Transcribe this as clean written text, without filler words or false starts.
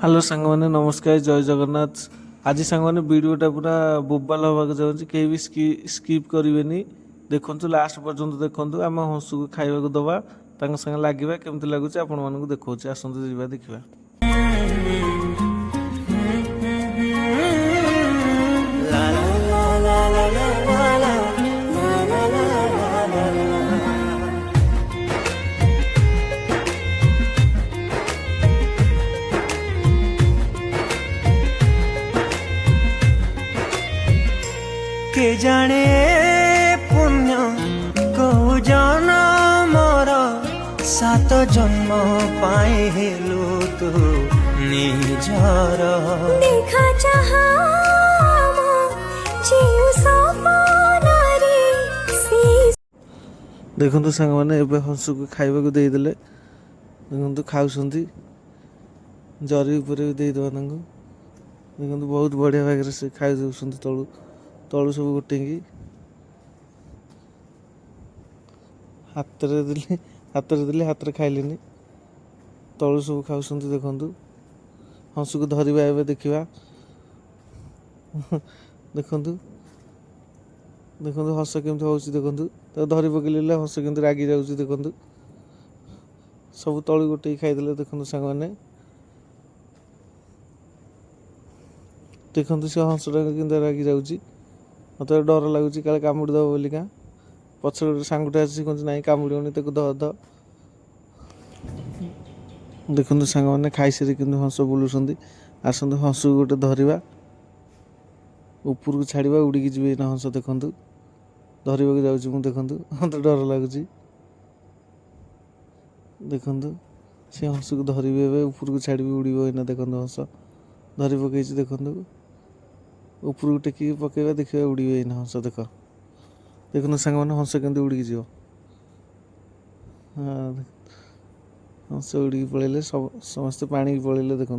Hello सांग मैंने नमस्कार जय जगन्नाथ। आज सांग मैंने वीडियोटा पूरा बोबाल होगा चाहिए कहीं भी स्किप करेंगे। देखु लास्ट पर्यंत देखु आम हंसु को खाइबा दबा संगे लगे केमती लगुच आपण मानक देखा आसतु जा देखा। के जाने पुण्य को जन्मर सात जन्म पाए हेलु तू निजर देखा चाहा देखु सांग मैंने हंसु को खाइबा को देदेले देखु खाऊँ जरी उपर भी देदेबा देखु बहुत बढ़िया भाग से खाई दौरान तलू तलू सब गोटेंगी हाथ देली हाथ खाइले तलू सब खाऊँ देखु हंसु को धरवा ए देखा देखु देखु हंस केमती हो देखु धरी पकड़े हंस केमती रागी जाऊँगी देखु सब तलू गोटे खाईदे देखु सांग मैंने देखु से हंसटा के रागी जाऊँगी मत डर लगुच काले कामुड़ी दब बोलिका पछ सांगटे आसी कह ना कामुड़नी ताको ध देखु सांग मैंने खाई सारी कि हंस बुलूँ आसतु हंस गोटे धरवा ऊपर को छाड़ा उड़िकी जी हंस देखु धरवाक जाऊँ देखु मत डर लगुच देखु से हंस को धरवे ऊपर को छाड़ी उड़ीना देखु हंस धरी पकई देखु ऊपर को टेक पकेवा देखा उड़े ना हंस देख देखु सांग मैंने हंस केमती उड़िकी जीव हाँ हंस उड़िकी पलैले समस्ते पानी पलैले देखु